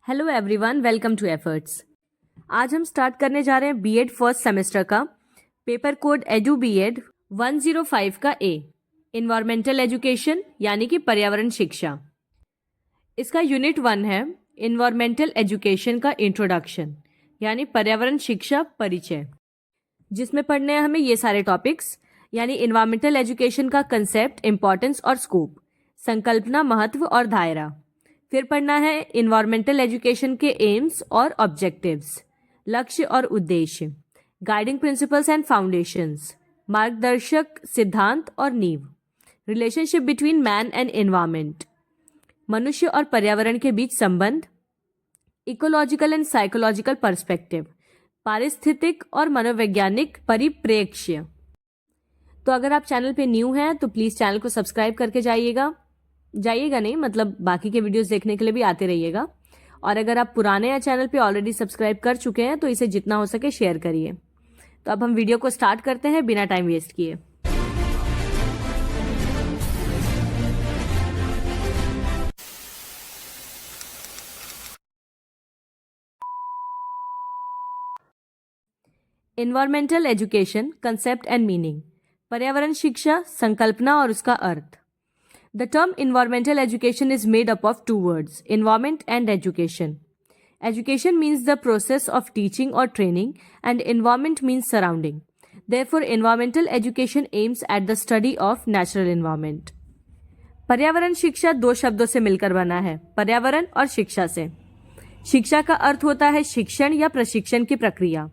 Hello everyone, welcome to efforts. आज हम start करने जा रहे हैं बीएड फर्स्ट सेमेस्टर का पेपर कोड एडू बीएड 105 का ए इन्वायरमेंटल एजुकेशन यानी कि पर्यावरण शिक्षा। इसका यूनिट 1 है इन्वायरमेंटल एजुकेशन का इंट्रोडक्शन यानी पर्यावरण शिक्षा परिचय, जिसमें पढ़ने हैं हमें ये सारे टॉपिक्स यानी इन्वायरमेंटल एजुकेशन का कंसेप्ट, इंपॉर्टेंस और स्कोप, संकल्पना, महत्व और दायरा। फिर पढ़ना है इन्वायरमेंटल एजुकेशन के एम्स और ऑब्जेक्टिव्स, लक्ष्य और उद्देश्य, गाइडिंग प्रिंसिपल्स एंड फाउंडेशंस, मार्गदर्शक सिद्धांत और नींव, relationship between man and environment, मनुष्य और पर्यावरण के बीच संबंध, इकोलॉजिकल एंड साइकोलॉजिकल पर्सपेक्टिव, पारिस्थितिक और मनोवैज्ञानिक परिप्रेक्ष्य। तो अगर आप चैनल पे न्यू हैं तो प्लीज़ चैनल को सब्सक्राइब करके जाइएगा नहीं मतलब बाकी के वीडियोस देखने के लिए भी आते रहिएगा। और अगर आप पुराने या चैनल पे ऑलरेडी सब्सक्राइब कर चुके हैं तो इसे जितना हो सके शेयर करिए। तो अब हम वीडियो को स्टार्ट करते हैं बिना टाइम वेस्ट किए। Environmental education concept and meaning, पर्यावरण शिक्षा, संकल्पना और उसका अर्थ। The term environmental education is made up of two words, environment and education. Education means the process of teaching or training and environment means surrounding. Therefore, environmental education aims at the study of natural environment. पर्यावरण शिक्षा दो शब्दों से मिलकर बना है, पर्यावरण और शिक्षा से। शिक्षा का अर्थ होता है शिक्षण या प्रशिक्षण की प्रक्रिया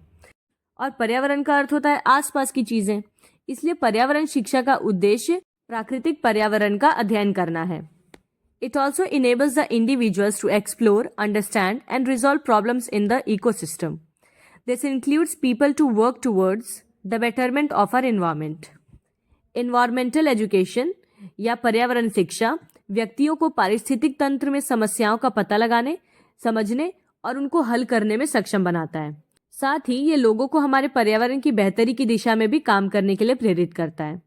और पर्यावरण का अर्थ होता है आसपास की चीजें। इसलिए पर्यावरण शिक्षा का उद्देश्य प्राकृतिक पर्यावरण का अध्ययन करना है। It also enables the individuals to explore, understand and resolve problems in the ecosystem. This includes people to work towards the betterment of our environment. Environmental education या पर्यावरण शिक्षा व्यक्तियों को पारिस्थितिक तंत्र में समस्याओं का पता लगाने, समझने और उनको हल करने में सक्षम बनाता है। साथ ही ये लोगों को हमारे पर्यावरण की बेहतरी की दिशा में भी काम करने के लिए प्रेरित करता है।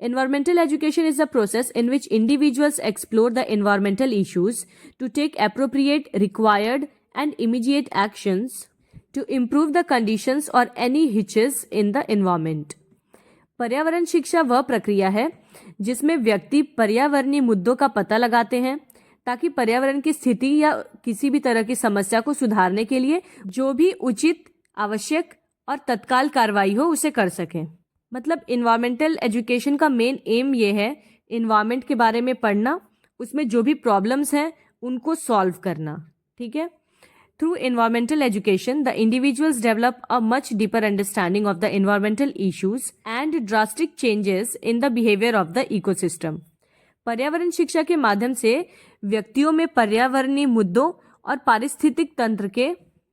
Environmental education is a process in which individuals explore the environmental issues to take appropriate, required, and immediate actions to improve the conditions or any hitches in the environment. पर्यावरण शिक्षा वह प्रक्रिया है जिसमें व्यक्ति पर्यावरणीय मुद्दों का पता लगाते हैं ताकि पर्यावरण की स्थिति या किसी भी तरह की समस्या को सुधारने के लिए जो भी उचित, आवश्यक और तत्काल कार्रवाई हो उसे कर सकें। मतलब इन्वायरमेंटल एजुकेशन का मेन एम ये है इन्वायरमेंट के बारे में पढ़ना, उसमें जो भी प्रॉब्लम्स हैं उनको सॉल्व करना। ठीक है। Through environmental education the individuals develop a much deeper understanding of the environmental issues and drastic changes in the behaviour of the ecosystem. पर्यावरण शिक्षा के माध्यम से व्यक्तियों में पर्यावरणीय मुद्दों और पारिस्थितिक तंत्र के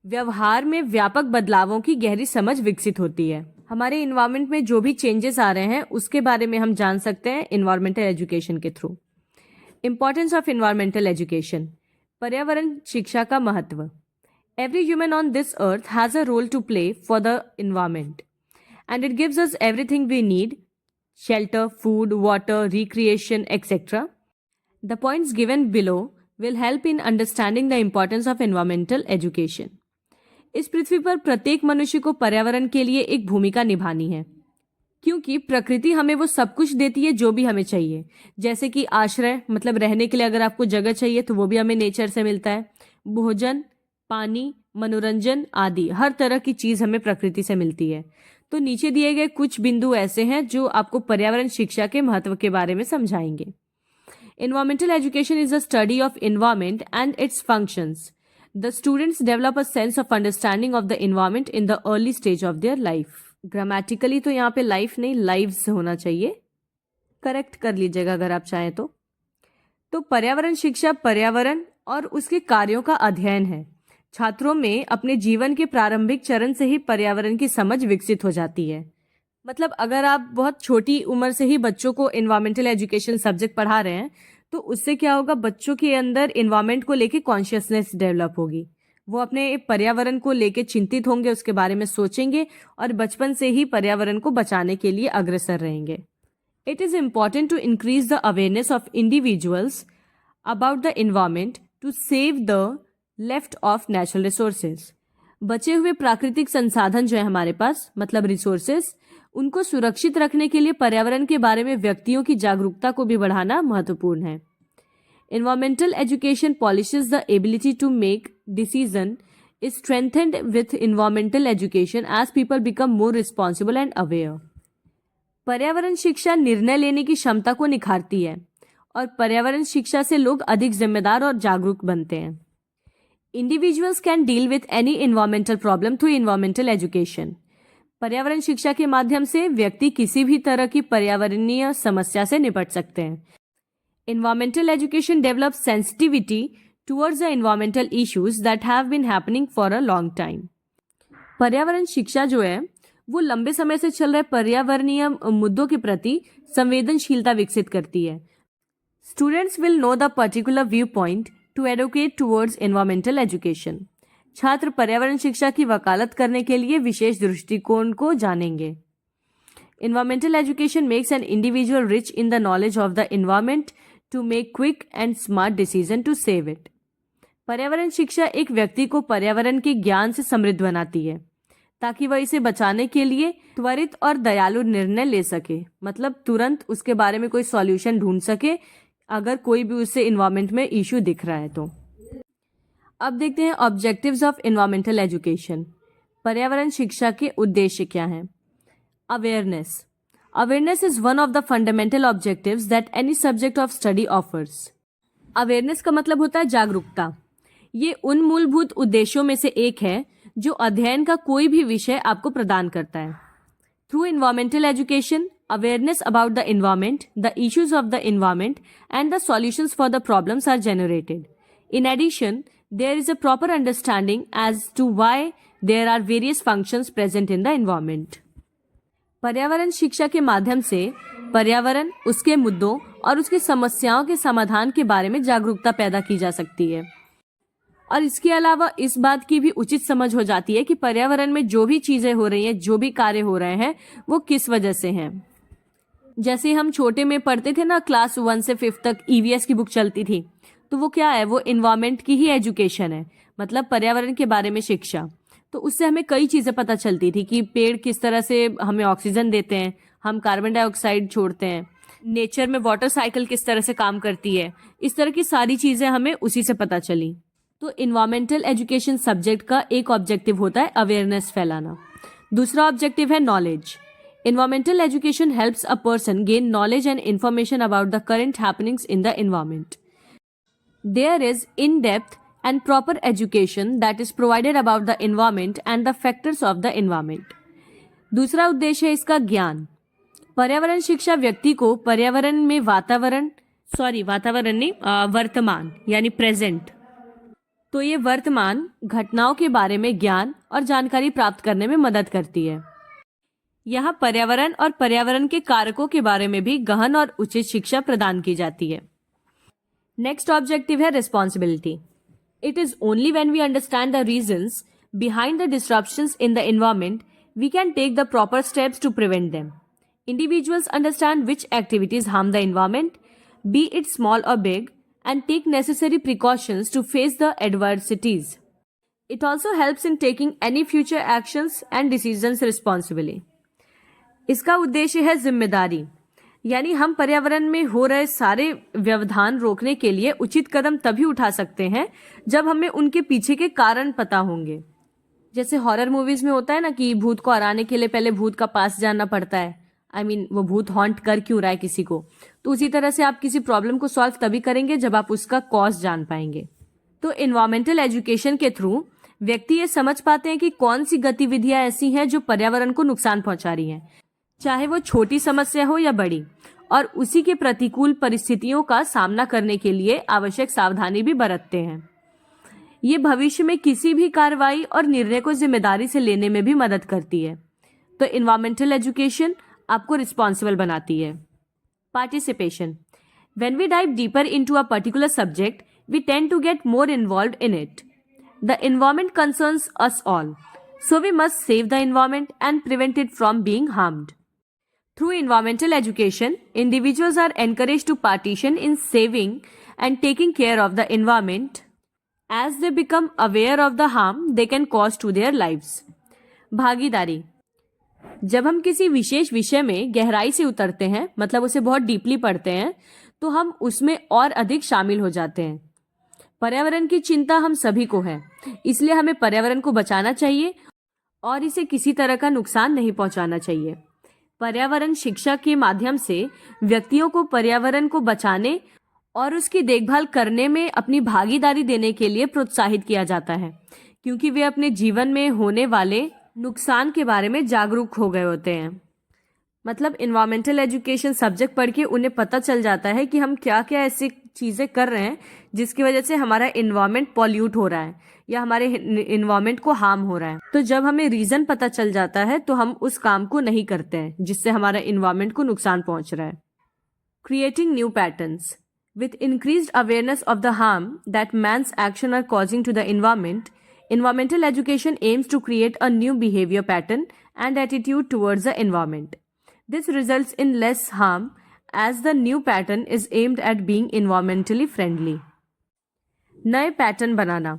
व्यवहार में व्यापक बदलावों की गहरी समझ विकसित होती है। हमारे इन्वायरमेंट में जो भी चेंजेस आ रहे हैं उसके बारे में हम जान सकते हैं इन्वायरमेंटल एजुकेशन के थ्रू। इंपॉर्टेंस ऑफ इन्वायरमेंटल एजुकेशन, पर्यावरण शिक्षा का महत्व। Every human on this earth has a role to play for the environment and it gives us everything we need, shelter, food, water, recreation, etcetera. The points given below will help in understanding the importance of environmental education. इस पृथ्वी पर प्रत्येक मनुष्य को पर्यावरण के लिए एक भूमिका निभानी है क्योंकि प्रकृति हमें वो सब कुछ देती है जो भी हमें चाहिए, जैसे कि आश्रय मतलब रहने के लिए अगर आपको जगह चाहिए तो वो भी हमें नेचर से मिलता है, भोजन, पानी, मनोरंजन आदि हर तरह की चीज हमें प्रकृति से मिलती है। तो नीचे दिए गए कुछ बिंदु ऐसे हैं जो आपको पर्यावरण शिक्षा के महत्व के बारे में समझाएंगे। Environmental education is the study of environment and it's functions. The students develop a sense of understanding of the environment in the early stage of their life. Grammatically तो यहाँ पे life नहीं lives होना चाहिए, करेक्ट कर लीजिएगा अगर आप चाहें तो। पर्यावरण शिक्षा पर्यावरण और उसके कार्यों का अध्ययन है। छात्रों में अपने जीवन के प्रारंभिक चरण से ही पर्यावरण की समझ विकसित हो जाती है। मतलब अगर आप बहुत छोटी उम्र से ही बच्चों को इन्वायरमेंटल एजुकेशन सब्जेक्ट पढ़ा रहे हैं तो उससे क्या होगा, बच्चों के अंदर इन्वायरमेंट को लेके कॉन्शियसनेस डेवलप होगी। वो अपने पर्यावरण को लेके चिंतित होंगे, उसके बारे में सोचेंगे और बचपन से ही पर्यावरण को बचाने के लिए अग्रसर रहेंगे। It is important to increase the awareness of individuals about the environment to save the left of natural resources. बचे हुए प्राकृतिक संसाधन जो है हमारे पास, मतलब रिसोर्सेज, उनको सुरक्षित रखने के लिए पर्यावरण के बारे में व्यक्तियों की जागरूकता को भी बढ़ाना महत्वपूर्ण है। Environmental education polishes the ability to make decision is strengthened with environmental education as people become more responsible and aware. पर्यावरण शिक्षा निर्णय लेने की क्षमता को निखारती है और पर्यावरण शिक्षा से लोग अधिक जिम्मेदार और जागरूक बनते हैं। Individuals can deal with any environmental problem through environmental education. पर्यावरण शिक्षा के माध्यम से व्यक्ति किसी भी तरह की पर्यावरणीय समस्या से निपट सकते हैं। Environmental education develops sensitivity towards the environmental issues that have been happening for a long time. पर्यावरण शिक्षा जो है वो लंबे समय से चल रहे पर्यावरणीय मुद्दों के प्रति संवेदनशीलता विकसित करती है। Students will know the particular viewpoint to advocate towards environmental education. छात्र पर्यावरण शिक्षा की वकालत करने के लिए विशेष दृष्टिकोण को जानेंगे। Environmental education makes an individual rich in the knowledge of the environment to make quick and smart decision to save it. पर्यावरण शिक्षा एक व्यक्ति को पर्यावरण के ज्ञान से समृद्ध बनाती है ताकि वह इसे बचाने के लिए त्वरित और दयालु निर्णय ले सके, मतलब तुरंत उसके बारे में कोई सॉल्यूशन ढूंढ सके अगर कोई भी उससे इन्वायरमेंट में इश्यू दिख रहा है तो। अब देखते हैं ऑब्जेक्टिव्स ऑफ एनवायरमेंटल एजुकेशन। पर्यावरण शिक्षा के उद्देश्य क्या हैं? Awareness. Awareness is one of the fundamental objectives that any subject of study offers. Awareness का मतलब होता है जागरूकता। ये उन मूलभूत उद्देश्यों में से एक है जो अध्ययन का कोई भी विषय आपको प्रदान करता है। Through environmental education, awareness about the environment, the issues of the environment, and the solutions for the problems are generated. In addition, there is a proper understanding as to why there are various functions present in the environment. पर्यावरण शिक्षा के माध्यम से पर्यावरण, उसके मुद्दों और उसकी समस्याओं के समाधान के बारे में जागरूकता पैदा की जा सकती है और इसके अलावा इस बात की भी उचित समझ हो जाती है कि पर्यावरण में जो भी चीजें हो रही हैं, जो भी कार्य हो रहे हैं, वो किस वजह से हैं। जैसे हम छोटे में पढ़ते थे ना, क्लास 1 से 5 तक EVS की बुक चलती थी, तो वो क्या है, वो इन्वायरमेंट की ही एजुकेशन है, मतलब पर्यावरण के बारे में शिक्षा। तो उससे हमें कई चीज़ें पता चलती थी कि पेड़ किस तरह से हमें ऑक्सीजन देते हैं, हम कार्बन डाइऑक्साइड छोड़ते हैं, नेचर में वाटर साइकिल किस तरह से काम करती है, इस तरह की सारी चीज़ें हमें उसी से पता चली। तो इन्वायरमेंटल एजुकेशन सब्जेक्ट का एक ऑब्जेक्टिव होता है अवेयरनेस फैलाना। दूसरा ऑब्जेक्टिव है knowledge. Environmental education helps a person gain knowledge and information about the current happenings in the environment. There is in depth and proper education that is provided about the environment and the factors of the environment. दूसरा उद्देश्य है इसका ज्ञान। पर्यावरण शिक्षा व्यक्ति को पर्यावरण में वर्तमान यानी प्रेजेंट, तो ये वर्तमान घटनाओं के बारे में ज्ञान और जानकारी प्राप्त करने में मदद करती है। यहाँ पर्यावरण और पर्यावरण के कारकों के बारे में भी गहन और उचित शिक्षा प्रदान की जाती है। नेक्स्ट ऑब्जेक्टिव है responsibility. It is only when we understand the reasons behind the disruptions in the environment we can take the proper steps to prevent them. Individuals understand which activities harm the environment, be it small or big, and take necessary precautions to face the adversities. It also helps in taking any future actions and decisions responsibly. इसका उद्देश्य है जिम्मेदारी, यानी हम पर्यावरण में हो रहे सारे व्यवधान रोकने के लिए उचित कदम तभी उठा सकते हैं जब हमें उनके पीछे के कारण पता होंगे। जैसे हॉरर मूवीज में होता है ना कि भूत को हराने के लिए पहले भूत का पास जाना पड़ता है, वो भूत हॉन्ट कर क्यों रहा है किसी को, तो उसी तरह से आप किसी प्रॉब्लम को सॉल्व तभी करेंगे जब आप उसका कॉज जान पाएंगे। तो इन्वायरमेंटल एजुकेशन के थ्रू व्यक्ति ये समझ पाते हैं कि कौन सी गतिविधियां ऐसी हैं जो पर्यावरण को नुकसान पहुंचा रही हैं, चाहे वो छोटी समस्या हो या बड़ी, और उसी के प्रतिकूल परिस्थितियों का सामना करने के लिए आवश्यक सावधानी भी बरतते हैं। ये भविष्य में किसी भी कार्रवाई और निर्णय को जिम्मेदारी से लेने में भी मदद करती है। तो इन्वायरमेंटल एजुकेशन आपको रिस्पॉन्सिबल बनाती है। Participation. When we dive deeper into a particular subject we tend to get more involved in it. The environment concerns us all, so we must save the environment and prevent it from being harmed. Through environmental education, individuals are encouraged to participate in saving and taking care of the environment. As they become aware of the harm they can cause to their lives. भागीदारी. जब हम किसी विशेष विषय में गहराई से उतरते हैं, मतलब उसे बहुत डीपली पढ़ते हैं, तो हम उसमें और अधिक शामिल हो जाते हैं. पर्यावरण की चिंता हम सभी को है, इसलिए हमें पर्यावरण को बचाना चाहिए और इसे किसी तरह का नुकसान नहीं पहुंचाना चाहिए. पर्यावरण शिक्षा के माध्यम से व्यक्तियों को पर्यावरण को बचाने और उसकी देखभाल करने में अपनी भागीदारी देने के लिए प्रोत्साहित किया जाता है, क्योंकि वे अपने जीवन में होने वाले नुकसान के बारे में जागरूक हो गए होते हैं. मतलब इन्वायरमेंटल एजुकेशन सब्जेक्ट पढ़ के उन्हें पता चल जाता है कि हम क्या क्या ऐसी चीज़ें कर रहे हैं जिसकी वजह से हमारा इन्वायरमेंट पॉल्यूट हो रहा है या हमारे इन्वायरमेंट को हार्म हो रहा है. तो जब हमें रीज़न पता चल जाता है तो हम उस काम को नहीं करते हैं जिससे हमारा इन्वायरमेंट को नुकसान पहुंच रहा है. Creating new patterns. With increased awareness of the harm that man's actions are causing to the environment, environmental education aims to create a new behavior pattern and attitude towards the environment. This results in less harm as the new pattern is aimed at being environmentally friendly. नए pattern बनाना.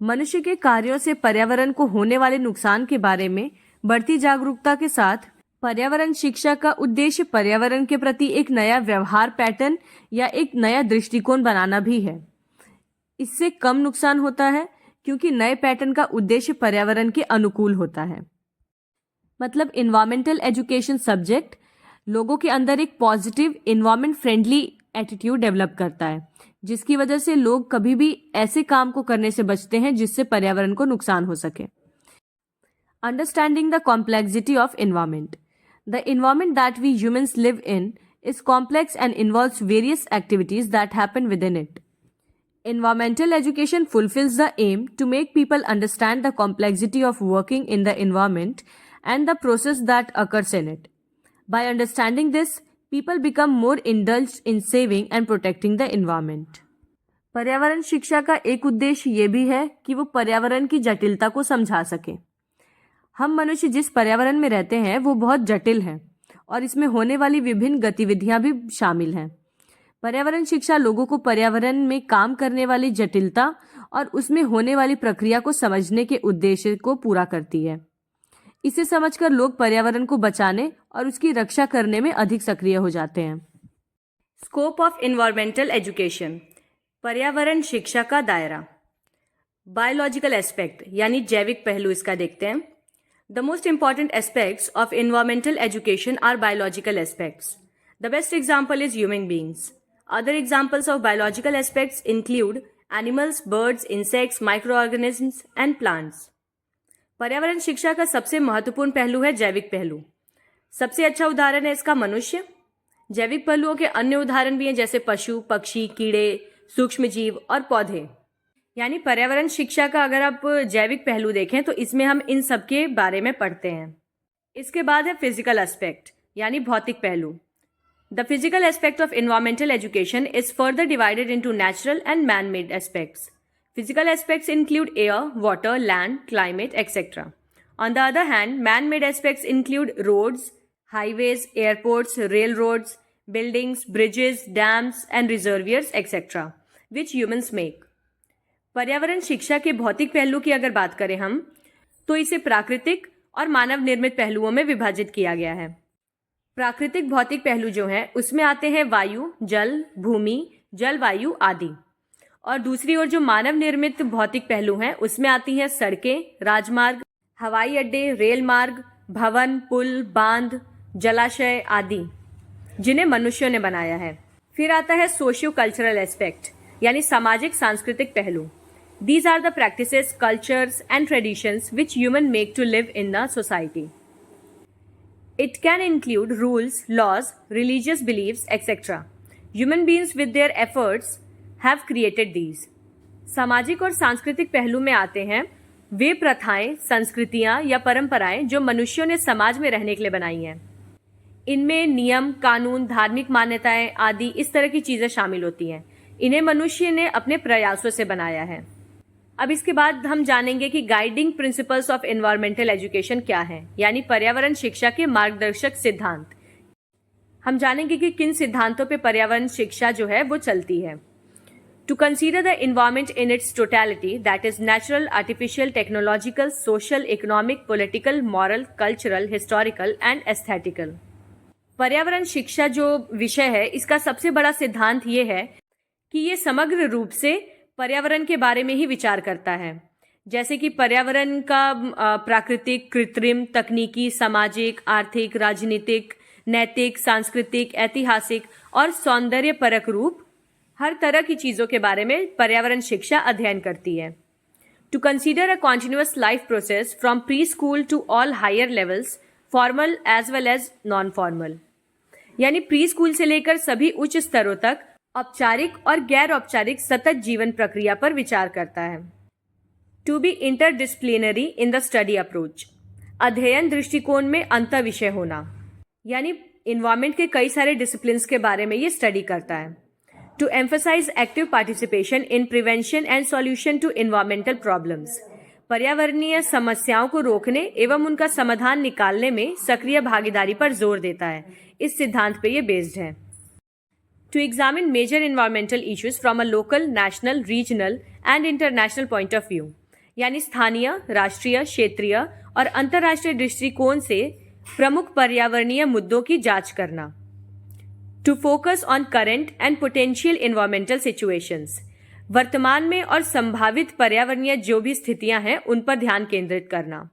मनुष्य के कार्यों से पर्यावरण को होने वाले नुकसान के बारे में बढ़ती जागरूकता के साथ पर्यावरण शिक्षा का उद्देश्य पर्यावरण के प्रति एक नया व्यवहार पैटर्न या एक नया दृष्टिकोण बनाना भी है. इससे कम नुकसान होता है क्योंकि नए पैटर्न का उद्देश्य पर्यावरण के अनुकूल होता है. मतलब इन्वायरमेंटल एजुकेशन सब्जेक्ट लोगों के अंदर एक positive environment friendly attitude develop करता है, जिसकी वजह से लोग कभी भी ऐसे काम को करने से बचते हैं जिससे पर्यावरण को नुकसान हो सके. Understanding the complexity of environment. The environment that we humans live in is complex and involves various activities that happen within it. Environmental education fulfills the aim to make people understand the complexity of working in the environment and the process that occurs in it. By understanding this, people become more indulged in saving and protecting the environment. पर्यावरण शिक्षा का एक उद्देश्य ये भी है कि वो पर्यावरण की जटिलता को समझा सके. हम मनुष्य जिस पर्यावरण में रहते हैं वो बहुत जटिल है और इसमें होने वाली विभिन्न गतिविधियां भी शामिल हैं. पर्यावरण शिक्षा लोगों को पर्यावरण में काम करने वाली जटिलता और उसमें होने वाली प्रक्रिया को समझने के उद्देश्य को पूरा करती है. इसे समझकर लोग पर्यावरण को बचाने और उसकी रक्षा करने में अधिक सक्रिय हो जाते हैं. Scope of environmental education. पर्यावरण शिक्षा का दायरा. बायोलॉजिकल एस्पेक्ट यानी जैविक पहलू इसका देखते हैं. The most important aspects of environmental education are biological aspects. The best example is human beings. Other examples of biological aspects include animals, birds, insects, microorganisms, and plants. पर्यावरण शिक्षा का सबसे महत्वपूर्ण पहलू है जैविक पहलू. सबसे अच्छा उदाहरण है इसका मनुष्य. जैविक पहलुओं के अन्य उदाहरण भी हैं जैसे पशु, पक्षी, कीड़े, सूक्ष्म जीव और पौधे. यानी पर्यावरण शिक्षा का अगर आप जैविक पहलू देखें तो इसमें हम इन सब के बारे में पढ़ते हैं. इसके बाद है फिजिकल एस्पेक्ट यानी भौतिक पहलू. The physical aspect of environmental education is further divided into natural and man made aspects. Physical aspects include air, water, land, climate, etcetera. On the other hand, man made aspects include roads, highways, airports, rail roads, buildings, bridges, dams and reservoirs, etcetera, which humans make. पर्यावरण शिक्षा के भौतिक पहलू की अगर बात करें हम तो इसे प्राकृतिक और मानव निर्मित पहलुओं में विभाजित किया गया है. प्राकृतिक भौतिक पहलू जो हैं उसमें आते हैं वायु, जल, भूमि, जलवायु आदि. और दूसरी ओर जो मानव निर्मित भौतिक पहलू हैं उसमें आती हैं सड़कें, राजमार्ग, हवाई अड्डे, रेल मार्ग, भवन, पुल, बांध, जलाशय आदि जिन्हें मनुष्यों ने बनाया है. फिर आता है सोशियो कल्चरल एस्पेक्ट यानी सामाजिक सांस्कृतिक पहलू. These are the practices, cultures and traditions which humans make to live in the society. It can include rules, laws, religious beliefs, etc. Human beings with their efforts have created these. सामाजिक और सांस्कृतिक पहलू में आते हैं वे प्रथाएं, संस्कृतियां या परंपराएं जो मनुष्यों ने समाज में रहने के लिए बनाई हैं. इनमें नियम, कानून, धार्मिक मान्यताएं आदि इस तरह की चीजें शामिल होती हैं. इन्हें मनुष्य ने अपने प्रयासों से बनाया है. अब इसके बाद हम जानेंगे कि guiding principles of environmental education क्या है, यानी पर्यावरण शिक्षा के मार्गदर्शक सिद्धांत. हम जानेंगे कि किन सिद्धांतों पे पर्यावरण शिक्षा जो है वो चलती है. To consider the environment in its totality, that is natural, artificial, technological, social, economic, political, moral, cultural, historical and aesthetical. पर्यावरण शिक्षा जो विषय है इसका सबसे बड़ा सिद्धांत ये है कि ये समग्र रूप से पर्यावरण के बारे में ही विचार करता है, जैसे कि पर्यावरण का प्राकृतिक, कृत्रिम, तकनीकी, सामाजिक, आर्थिक, राजनीतिक, नैतिक, सांस्कृतिक, ऐतिहासिक और सौंदर्य परक रूप, हर तरह की चीजों के बारे में पर्यावरण शिक्षा अध्ययन करती है. To consider a continuous life process from pre school to all higher levels, formal as well as non formal, यानी प्री स्कूल से लेकर सभी उच्च स्तरों तक औपचारिक और गैर औपचारिक सतत जीवन प्रक्रिया पर विचार करता है. To be interdisciplinary in the study approach, अध्ययन दृष्टिकोण में अंतर विषय होना, यानी इन्वायरमेंट के कई सारे डिसिप्लिन्स के बारे में ये स्टडी करता है. To emphasise active participation in prevention and solution to environmental problems, पर्यावरणीय समस्याओं को रोकने एवं उनका समाधान निकालने में सक्रिय भागीदारी पर जोर देता है. इस सिद्धांत पे ये बेस्ड है. To examine major environmental issues from a local, national, regional and international point of view, यानी स्थानीय, राष्ट्रीय, क्षेत्रीय और अंतर्राष्ट्रीय दृष्टिकोण से प्रमुख पर्यावरणीय मुद्दों की जांच करना. To focus on current and potential environmental situations, वर्तमान में और संभावित पर्यावरणीय जो भी स्थितियां हैं उन पर ध्यान केंद्रित करना.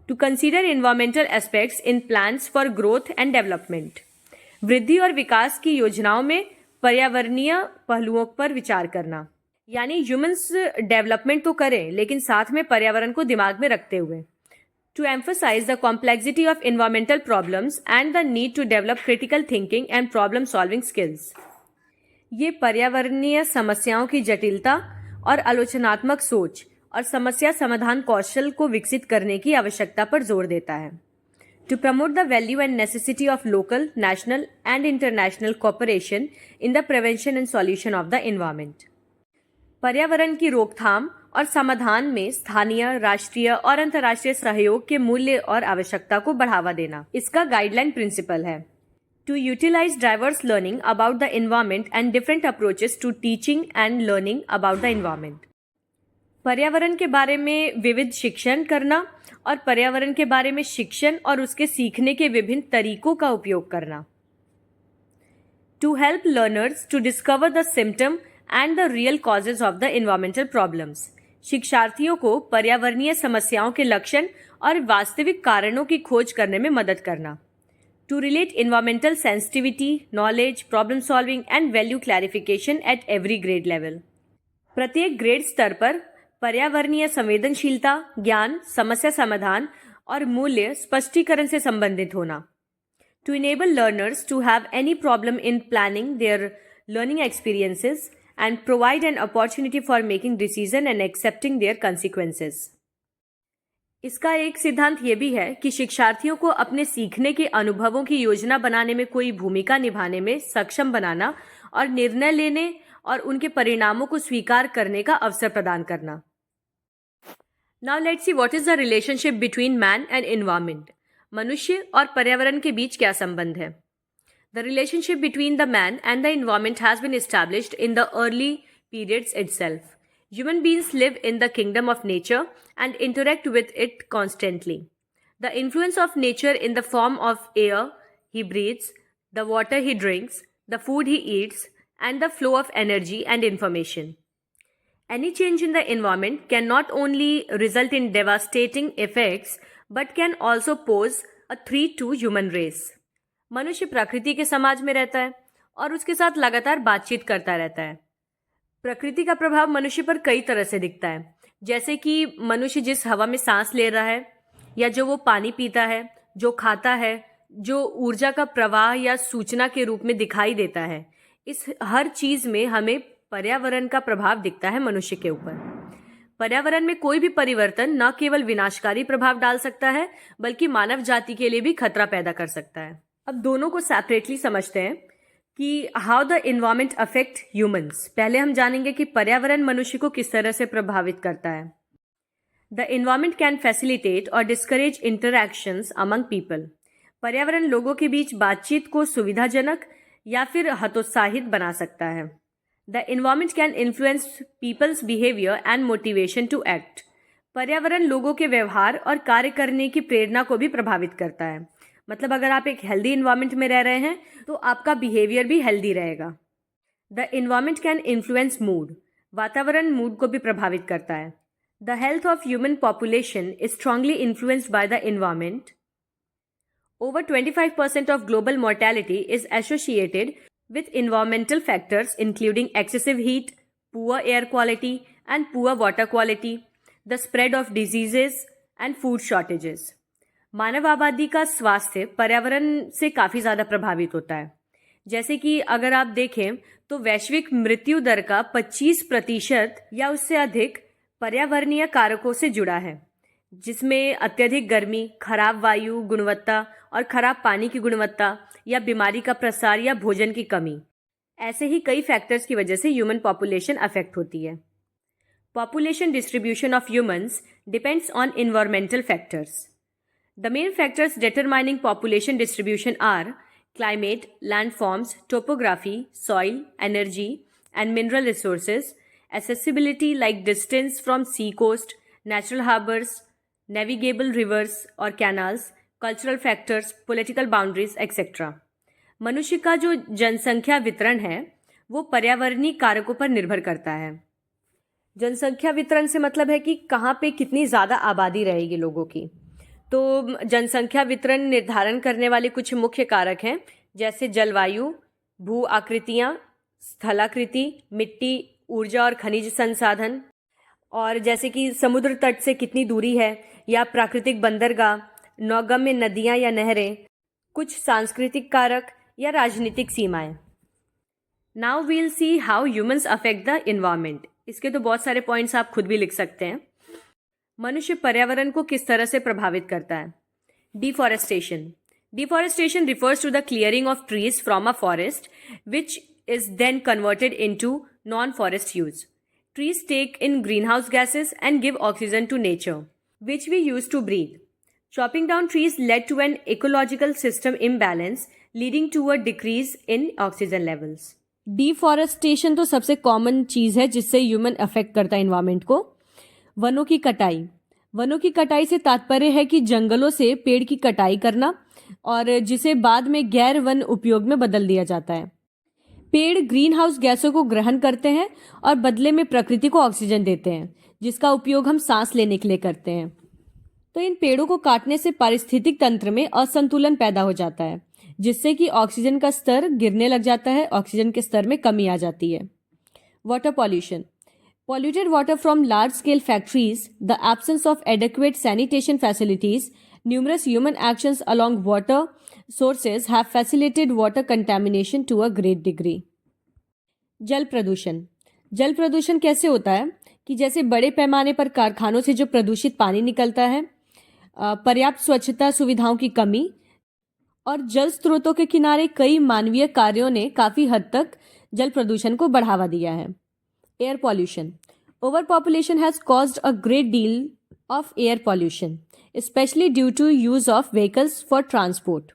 To consider environmental aspects in plans for growth and development, वृद्धि और विकास की योजनाओं में पर्यावरणीय पहलुओं पर विचार करना, यानी ह्यूमंस डेवलपमेंट तो करें लेकिन साथ में पर्यावरण को दिमाग में रखते हुए. To emphasize the complexity of environmental problems and the need to develop critical thinking and problem solving skills. ये पर्यावरणीय समस्याओं की जटिलता और आलोचनात्मक सोच और समस्या समाधान कौशल को विकसित करने की आवश्यकता पर जोर देता है. To promote the value and necessity of local, national and international cooperation in the prevention and solution of the environment. पर्यावरण की रोकथाम और समाधान में स्थानीय, राष्ट्रीय और अंतर्राष्ट्रीय सहयोग के मूल्य और आवश्यकता को बढ़ावा देना इसका गाइडलाइन प्रिंसिपल है. To utilise diverse learning about the environment and different approaches to teaching and learning about the environment, पर्यावरण के बारे में विविध शिक्षण करना और पर्यावरण के बारे में शिक्षण और उसके सीखने के विभिन्न तरीकों का उपयोग करना. To help learners to discover the symptom and the real causes of the environmental problems, शिक्षार्थियों को पर्यावरणीय समस्याओं के लक्षण और वास्तविक कारणों की खोज करने में मदद करना. To relate environmental sensitivity, knowledge, problem solving and value clarification at every grade level, प्रत्येक ग्रेड स्तर पर पर्यावरणीय संवेदनशीलता, ज्ञान, समस्या समाधान और मूल्य स्पष्टीकरण से संबंधित होना. To enable learners to have any problem in planning their learning experiences and provide an opportunity for making decision and accepting their consequences. इसका एक सिद्धांत ये भी है कि शिक्षार्थियों को अपने सीखने के अनुभवों की योजना बनाने में कोई भूमिका निभाने में सक्षम बनाना और निर्णय लेने और उनके परिणामों को स्वीकार करने का अवसर प्रदान करना. Now let's see what is the relationship between man and environment. मनुष्य और पर्यावरण के बीच क्या संबंध है? The relationship between the man and the environment has been established in the early periods itself. Human beings live in the kingdom of nature and interact with it constantly. The influence of nature in the form of air he breathes, the water he drinks, the food he eats, and the flow of energy and information. Any change in the environment can not only result in devastating effects but can also pose a threat to human race. मनुष्य प्रकृति के समाज में रहता है और उसके साथ लगातार बातचीत करता रहता है. प्रकृति का प्रभाव मनुष्य पर कई तरह से दिखता है, जैसे कि मनुष्य जिस हवा में सांस ले रहा है या जो वो पानी पीता है, जो खाता है, जो ऊर्जा का प्रवाह या सूचना के रूप में दिखाई देता है. इस हर चीज में हमें पर्यावरण का प्रभाव दिखता है मनुष्य के ऊपर. पर्यावरण में कोई भी परिवर्तन न केवल विनाशकारी प्रभाव डाल सकता है बल्कि मानव जाति के लिए भी खतरा पैदा कर सकता है. अब दोनों को सेपरेटली समझते हैं कि how the environment affect humans. पहले हम जानेंगे कि पर्यावरण मनुष्य को किस तरह से प्रभावित करता है. द एनवायरनमेंट कैन फैसिलिटेट और डिस्करेज इंटरैक्शंस अमंग पीपल. पर्यावरण लोगों के बीच बातचीत को सुविधाजनक या फिर हतोत्साहित बना सकता है. The environment can influence people's behaviour and motivation to act. पर्यावरण लोगों के व्यवहार और कार्य करने की प्रेरणा को भी प्रभावित करता है। मतलब अगर आप एक हेल्दी इन्वायरमेंट में रह रहे हैं तो आपका बिहेवियर भी हेल्दी रहेगा। The environment can influence mood. वातावरण मूड को भी प्रभावित करता है। The health of human population is strongly influenced by the environment. Over 25% of global mortality is associated with environmental factors including excessive heat, poor air quality, and poor water quality, the spread of diseases, and food shortages. मानव आबादी का स्वास्थ्य पर्यावरण से काफ़ी ज़्यादा प्रभावित होता है। जैसे कि अगर आप देखें तो वैश्विक मृत्यु दर का 25% या उससे अधिक पर्यावरणीय कारकों से जुड़ा है, जिसमें अत्यधिक गर्मी, खराब वायु गुणवत्ता और खराब पानी की गुणवत्ता या बीमारी का प्रसार या भोजन की कमी, ऐसे ही कई फैक्टर्स की वजह से ह्यूमन पॉपुलेशन अफेक्ट होती है। Population distribution of humans depends on environmental factors. The main factors determining population distribution are climate, landforms, topography, soil, energy, and mineral resources, accessibility like distance from sea coast, natural harbors, navigable rivers or canals, cultural factors, political boundaries, etc. मनुष्य का जो जनसंख्या वितरण है वो पर्यावरणीय कारकों पर निर्भर करता है। जनसंख्या वितरण से मतलब है कि कहाँ पे कितनी ज़्यादा आबादी रहेगी लोगों की। तो जनसंख्या वितरण निर्धारण करने वाले कुछ मुख्य कारक हैं, जैसे जलवायु, भू आकृतियाँ, स्थलाकृति, मिट्टी, ऊर्जा और खनिज संसाधन, और जैसे कि समुद्र तट से कितनी दूरी है, या प्राकृतिक बंदरगाह, नौगम्य नदियाँ या नहरें, कुछ सांस्कृतिक कारक या राजनीतिक सीमाएं। Now we'll see how humans affect the environment. इसके तो बहुत सारे पॉइंट्स आप खुद भी लिख सकते हैं। मनुष्य पर्यावरण को किस तरह से प्रभावित करता है। Deforestation. Deforestation refers to the clearing of trees from a forest which is then converted into non forest use. Trees take in greenhouse gases and give oxygen to nature, which we use to breathe. Chopping down trees led to an ecological system imbalance, leading to a decrease in oxygen levels. Deforestation तो सबसे common चीज़ है जिससे human affect करता है environment को। वनों की कटाई। वनों की कटाई से तात्पर्य है कि जंगलों से पेड़ की कटाई करना और जिसे बाद में गैर वन उपयोग में बदल दिया जाता है। पेड़ ग्रीन हाउस गैसों को ग्रहण करते हैं और बदले में प्रकृति को ऑक्सीजन देते हैं, जिसका उपयोग हम सांस लेने के लिए करते हैं। तो इन पेड़ों को काटने से पारिस्थितिक तंत्र में असंतुलन पैदा हो जाता है, जिससे कि ऑक्सीजन का स्तर गिरने लग जाता है, ऑक्सीजन के स्तर में कमी आ जाती है। Water pollution. Polluted water from large-scale factories, the absence of adequate sanitation facilities, numerous human actions along water sources have facilitated water contamination to a great degree. जल प्रदूषण। जल प्रदूषण कैसे होता है कि जैसे बड़े पैमाने पर कारखानों से जो प्रदूषित पानी निकलता है, पर्याप्त स्वच्छता सुविधाओं की कमी और जल स्रोतों के किनारे कई मानवीय कार्यों ने काफ़ी हद तक जल प्रदूषण को बढ़ावा दिया है। Air pollution. Overpopulation has caused a great deal of air pollution, especially due to use of vehicles for transport.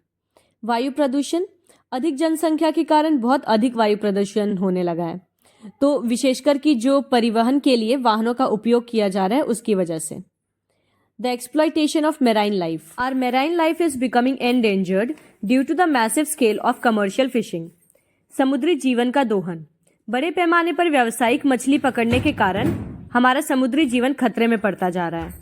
वायु प्रदूषण। अधिक जनसंख्या के कारण बहुत अधिक वायु प्रदूषण होने लगा है, तो विशेषकर कि जो परिवहन के लिए वाहनों का उपयोग किया जा रहा है उसकी वजह से। The exploitation of marine life. Our marine life is becoming endangered due to the massive scale of commercial fishing. समुद्री जीवन का दोहन। बड़े पैमाने पर व्यावसायिक मछली पकड़ने के कारण हमारा समुद्री जीवन खतरे में पड़ता जा रहा है।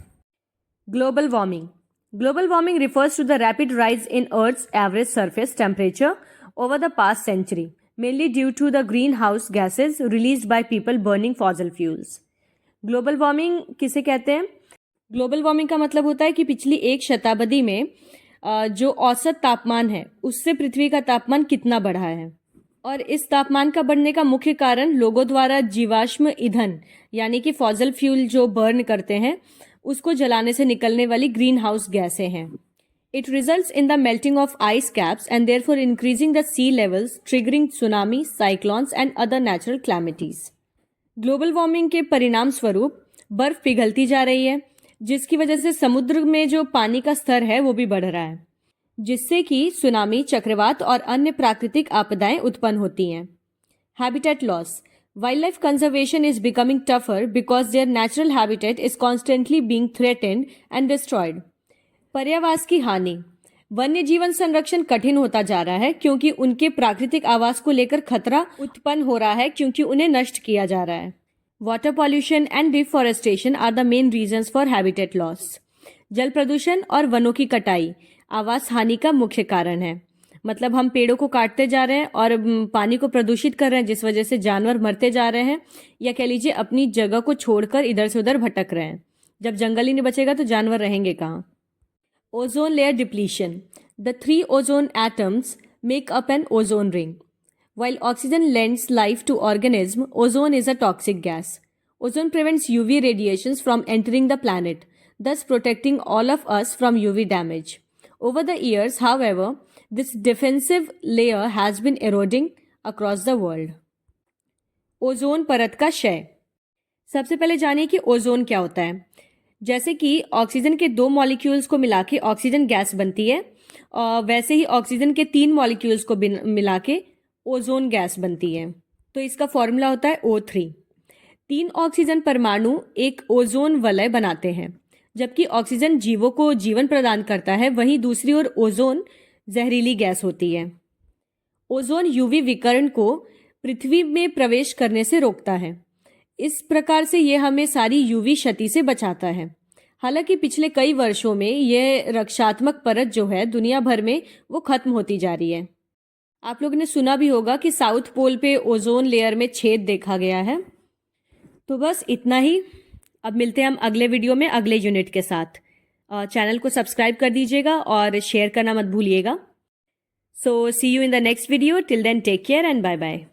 Global warming. Global warming refers to the rapid rise in earth's average surface temperature over the past century, mainly due to the green house gases released by people burning fossil fuels. Global warming किसे कहते हैं? Global warming का मतलब होता है कि पिछली एक शताब्दी में जो औसत तापमान है उससे पृथ्वी का तापमान कितना बढ़ा है, और इस तापमान का बढ़ने का मुख्य कारण लोगों द्वारा जीवाश्म ईंधन यानी कि फॉसिल फ्यूल जो बर्न करते हैं उसको जलाने से निकलने वाली ग्रीन हाउस गैसें हैं। It results in the melting of ice caps and therefore increasing the sea levels, triggering tsunami, cyclones and other natural calamities. Global warming के परिणाम स्वरूप बर्फ पिघलती जा रही है, जिसकी वजह से समुद्र में जो पानी का स्तर है वो भी बढ़ रहा है, जिससे कि सुनामी, चक्रवात और अन्य प्राकृतिक आपदाएं उत्पन्न होती हैं। Habitat loss. Wildlife conservation is becoming tougher because their natural habitat is constantly being threatened and destroyed. पर्यावास की हानि। वन्य जीवन संरक्षण कठिन होता जा रहा है क्योंकि उनके प्राकृतिक आवास को लेकर खतरा उत्पन्न हो रहा है क्योंकि उन्हें नष्ट किया जा रहा है। Water pollution and deforestation are the main reasons for habitat loss. जल प्रदूषण और वनों की कटाई आवास हानि का मुख्य कारण है। मतलब हम पेड़ों को काटते जा रहे हैं और पानी को प्रदूषित कर रहे हैं, जिस वजह से जानवर मरते जा रहे हैं, या कह लीजिए अपनी जगह को छोड़कर इधर से उधर भटक रहे हैं। जब जंगल ही नहीं बचेगा तो जानवर रहेंगे कहाँ। Ozone layer depletion. The 3 ozone atoms make up an ozone ring. While oxygen lends life to organism, ozone is a toxic gas. Ozone prevents UV radiations from entering the planet, thus protecting all of us from UV damage. Over the years, however, this defensive layer has been eroding across the world. Ozone परत का क्षय। सबसे पहले जानिए कि ozone क्या होता है। जैसे कि ऑक्सीजन के 2 मॉलिक्यूल्स को मिला के ऑक्सीजन गैस बनती है, और वैसे ही ऑक्सीजन के 3 मॉलिक्यूल्स को मिला के ओजोन गैस बनती है। तो इसका फॉर्मूला होता है O3। 3 ऑक्सीजन परमाणु एक ओजोन वलय बनाते हैं। जबकि ऑक्सीजन जीवों को जीवन प्रदान करता है, वहीं दूसरी ओर ओजोन जहरीली गैस होती है। ओजोन यूवी विकिरण को पृथ्वी में प्रवेश करने से रोकता है। इस प्रकार से यह हमें सारी यूवी क्षति से बचाता है। हालांकि पिछले कई वर्षों में यह रक्षात्मक परत जो है दुनिया भर में वो खत्म होती जा रही है। आप लोगों ने सुना भी होगा कि साउथ पोल पे ओजोन लेयर में छेद देखा गया है। तो बस इतना ही। अब मिलते हैं हम अगले वीडियो में अगले यूनिट के साथ। चैनल को सब्सक्राइब कर दीजिएगा और शेयर करना मत भूलिएगा। So see you in the next video. Till then take care and bye bye.